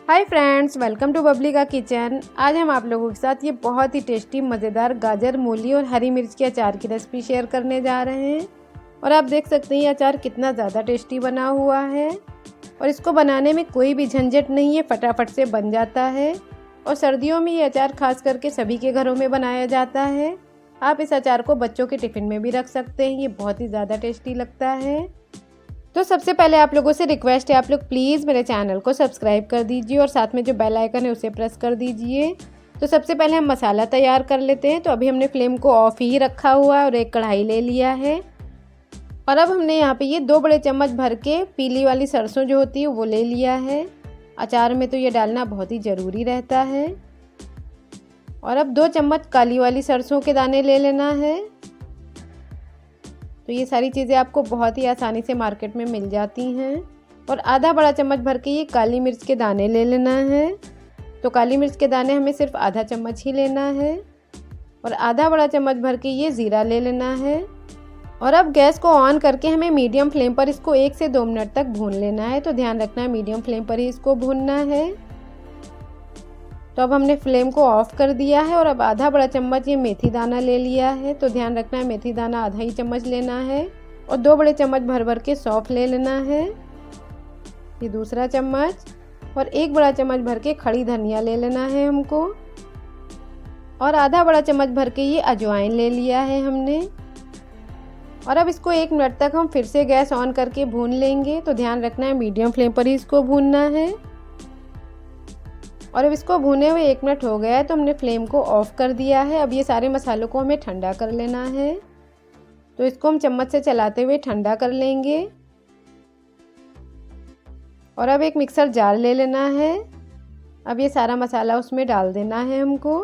Hi friends, welcome to Babli का kitchen. आज हम आप लोगों के साथ ये बहुत ही टेस्टी मज़ेदार गाजर, मूली और हरी मिर्च के अचार की रेसिपी शेयर करने जा रहे हैं। और आप देख सकते हैं ये अचार कितना ज़्यादा टेस्टी बना हुआ है और इसको बनाने में कोई भी झंझट नहीं है, फटाफट से बन जाता है। और सर्दियों में ये अचार खास करके सभी के घरों में बनाया जाता है। आप इस अचार को बच्चों के टिफ़िन में भी रख सकते हैं, ये बहुत ही ज़्यादा टेस्टी लगता है। तो सबसे पहले आप लोगों से रिक्वेस्ट है, आप लोग प्लीज़ मेरे चैनल को सब्सक्राइब कर दीजिए और साथ में जो बेल आइकन है उसे प्रेस कर दीजिए। तो सबसे पहले हम मसाला तैयार कर लेते हैं। तो अभी हमने फ्लेम को ऑफ ही रखा हुआ है और एक कढ़ाई ले लिया है। और अब हमने यहाँ पे ये 2 बड़े चम्मच भर के पीली वाली सरसों जो होती है वो ले लिया है। अचार में तो ये डालना बहुत ही ज़रूरी रहता है। और अब 2 चम्मच काली वाली सरसों के दाने ले लेना है। तो ये सारी चीज़ें आपको बहुत ही आसानी से मार्केट में मिल जाती हैं। और आधा बड़ा चम्मच भर के ये काली मिर्च के दाने ले लेना है। तो काली मिर्च के दाने हमें सिर्फ आधा चम्मच ही लेना है। और आधा बड़ा चम्मच भर के ये ज़ीरा ले लेना है। और अब गैस को ऑन करके हमें मीडियम फ्लेम पर इसको 1 से 2 मिनट तक भून लेना है। तो ध्यान रखना है मीडियम फ्लेम पर ही इसको भूनना है। तो अब हमने फ्लेम को ऑफ कर दिया है। और अब आधा बड़ा चम्मच ये मेथी दाना ले लिया है। तो ध्यान रखना है मेथी दाना आधा ही चम्मच लेना है। और 2 बड़े चम्मच भर भर के सौंफ ले लेना है, ये दूसरा चम्मच। और 1 बड़ा चम्मच भर के खड़ी धनिया ले लेना है हमको। और आधा बड़ा चम्मच भर के ये अजवाइन ले लिया है हमने। और अब इसको 1 मिनट तक हम फिर से गैस ऑन करके भून लेंगे। तो ध्यान रखना है मीडियम फ्लेम पर ही इसको भूनना है। और अब इसको भुने हुए 1 मिनट हो गया है तो हमने फ्लेम को ऑफ़ कर दिया है। अब ये सारे मसालों को हमें ठंडा कर लेना है। तो इसको हम चम्मच से चलाते हुए ठंडा कर लेंगे। और अब एक मिक्सर जार ले लेना है। अब ये सारा मसाला उसमें डाल देना है हमको।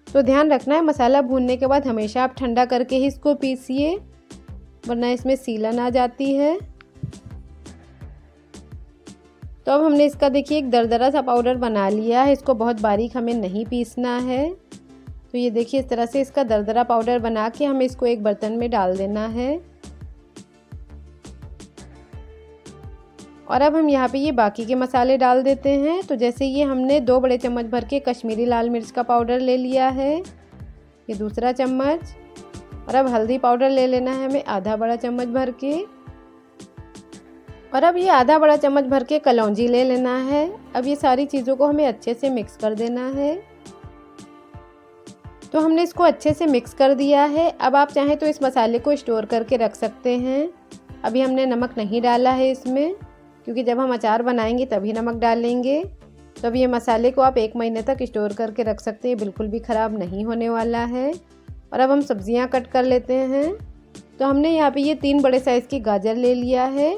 तो ध्यान रखना है मसाला भूनने के बाद हमेशा आप ठंडा करके ही इसको पीसिए, वरना इसमें सीलन आ जाती है। तो अब हमने इसका देखिए एक दरदरा सा पाउडर बना लिया है। इसको बहुत बारीक हमें नहीं पीसना है। तो ये देखिए इस तरह से इसका दरदरा पाउडर बना के हमें इसको एक बर्तन में डाल देना है। और अब हम यहाँ पे ये बाकी के मसाले डाल देते हैं। तो जैसे ये हमने 2 बड़े चम्मच भर के कश्मीरी लाल मिर्च का पाउडर ले लिया है, ये दूसरा चम्मच। और अब हल्दी पाउडर ले लेना है हमें आधा बड़ा चम्मच भर के। और अब ये आधा बड़ा चम्मच भर के कलौंजी ले लेना है। अब ये सारी चीज़ों को हमें अच्छे से मिक्स कर देना है। तो हमने इसको अच्छे से मिक्स कर दिया है। अब आप चाहें तो इस मसाले को स्टोर करके रख सकते हैं। अभी हमने नमक नहीं डाला है इसमें, क्योंकि जब हम अचार बनाएंगे तभी नमक डालेंगे। तो अब ये मसाले को आप 1 महीने तक स्टोर करके रख सकते हैं, बिल्कुल भी ख़राब नहीं होने वाला है। और अब हम सब्जियाँ कट कर लेते हैं। तो हमने यहाँ पर ये 3 बड़े साइज़ की गाजर ले लिया है।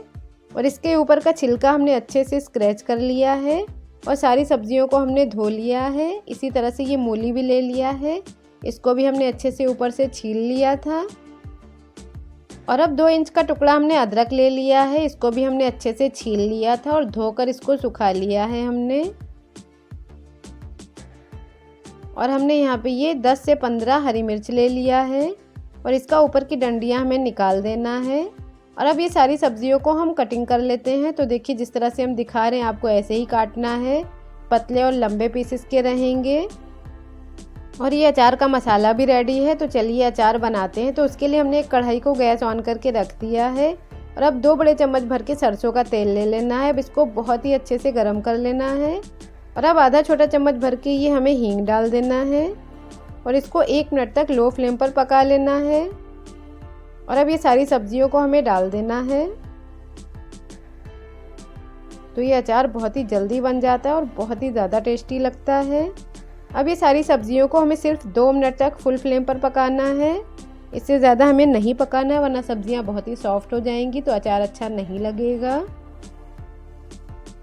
और इसके ऊपर का छिलका हमने अच्छे से स्क्रैच कर लिया है। और सारी सब्जियों को हमने धो लिया है। इसी तरह से ये मूली भी ले लिया है, इसको भी हमने अच्छे से ऊपर से छील लिया था। और अब 2 इंच का टुकड़ा हमने अदरक ले लिया है, इसको भी हमने अच्छे से छील लिया था और धोकर इसको सुखा लिया है हमने। और हमने यहाँ पे ये 10 से 15 हरी मिर्च ले लिया है और इसका ऊपर की डंडियाँ हमें निकाल देना है। और अब ये सारी सब्जियों को हम कटिंग कर लेते हैं। तो देखिए जिस तरह से हम दिखा रहे हैं आपको ऐसे ही काटना है, पतले और लंबे पीसेस के रहेंगे। और ये अचार का मसाला भी रेडी है। तो चलिए अचार बनाते हैं। तो उसके लिए हमने एक कढ़ाई को गैस ऑन करके रख दिया है। और अब 2 बड़े चम्मच भर के सरसों का तेल ले लेना है। अब इसको बहुत ही अच्छे से गर्म कर लेना है। और अब आधा छोटा चम्मच भर के ये हमें हींग डाल देना है और इसको 1 मिनट तक लो फ्लेम पर पका लेना है। और अब ये सारी सब्जियों को हमें डाल देना है। तो ये अचार बहुत ही जल्दी बन जाता है और बहुत ही ज़्यादा टेस्टी लगता है। अब ये सारी सब्जियों को हमें सिर्फ 2 मिनट तक फुल फ्लेम पर पकाना है, इससे ज़्यादा हमें नहीं पकाना है, वरना सब्जियां बहुत ही सॉफ्ट हो जाएंगी तो अचार अच्छा नहीं लगेगा।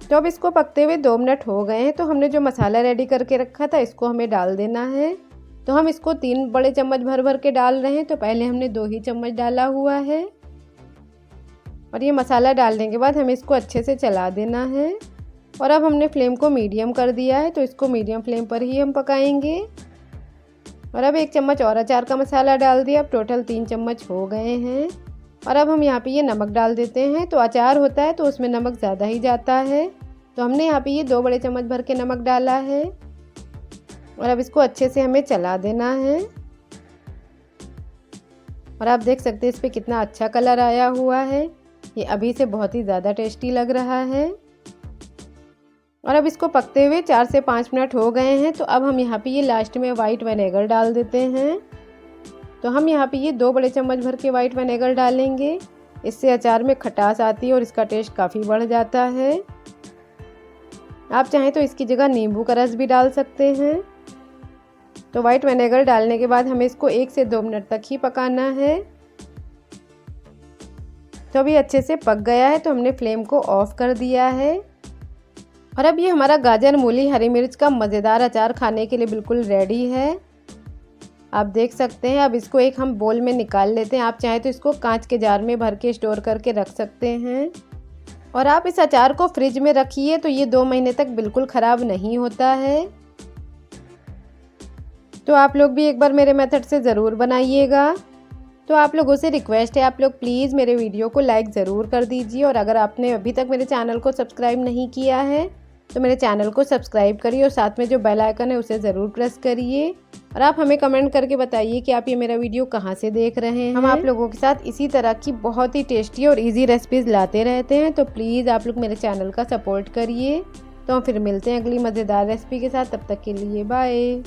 तो अब इसको पकते हुए 2 मिनट हो गए हैं। तो हमने जो मसाला रेडी करके रखा था इसको हमें डाल देना है। तो हम इसको 3 बड़े चम्मच भर भर के डाल रहे हैं। तो पहले हमने 2 ही चम्मच डाला हुआ है। और ये मसाला डालने के बाद हमें इसको अच्छे से चला देना है। और अब हमने फ्लेम को मीडियम कर दिया है, तो इसको मीडियम फ्लेम पर ही हम पकाएंगे। और अब 1 चम्मच और अचार का मसाला डाल दिया। अब टोटल 3 चम्मच हो गए हैं। और अब हम यहाँ पे ये नमक डाल देते हैं। तो अचार होता है तो उसमें नमक ज़्यादा ही जाता है, तो हमने यहाँ पे ये 2 बड़े चम्मच भर के नमक डाला है और अब इसको अच्छे से हमें चला देना है। और आप देख सकते हैं इस पे कितना अच्छा कलर आया हुआ है। ये अभी से बहुत ही ज़्यादा टेस्टी लग रहा है। और अब इसको पकते हुए 4 से 5 मिनट हो गए हैं। तो अब हम यहाँ पे ये लास्ट में वाइट विनेगर डाल देते हैं। तो हम यहाँ पे ये 2 बड़े चम्मच भर के वाइट विनेगर डालेंगे। इससे अचार में खटास आती है और इसका टेस्ट काफ़ी बढ़ जाता है। आप चाहें तो इसकी जगह नींबू का रस भी डाल सकते हैं। तो वाइट विनेगर डालने के बाद हमें इसको 1 से 2 मिनट तक ही पकाना है। तो अभी अच्छे से पक गया है, तो हमने फ्लेम को ऑफ कर दिया है। और अब ये हमारा गाजर, मूली, हरी मिर्च का मज़ेदार अचार खाने के लिए बिल्कुल रेडी है। आप देख सकते हैं। अब इसको एक हम बोल में निकाल लेते हैं। आप चाहें तो इसको कांच के जार में भर के स्टोर करके रख सकते हैं। और आप इस अचार को फ्रिज में रखिए तो ये 2 महीने तक बिल्कुल ख़राब नहीं होता है। तो आप लोग भी एक बार मेरे मेथड से ज़रूर बनाइएगा। तो आप लोगों से रिक्वेस्ट है, आप लोग प्लीज़ मेरे वीडियो को लाइक ज़रूर कर दीजिए। और अगर आपने अभी तक मेरे चैनल को सब्सक्राइब नहीं किया है तो मेरे चैनल को सब्सक्राइब करिए और साथ में जो बेल आइकन है उसे ज़रूर प्रेस करिए। और आप हमें कमेंट करके बताइए कि आप ये मेरा वीडियो कहाँ से देख रहे हैं। हम आप लोगों के साथ इसी तरह की बहुत ही टेस्टी और इजी रेसिपीज़ लाते रहते हैं। तो प्लीज़ आप लोग मेरे चैनल का सपोर्ट करिए। तो हम फिर मिलते हैं अगली मज़ेदार रेसिपी के साथ। तब तक के लिए बाय।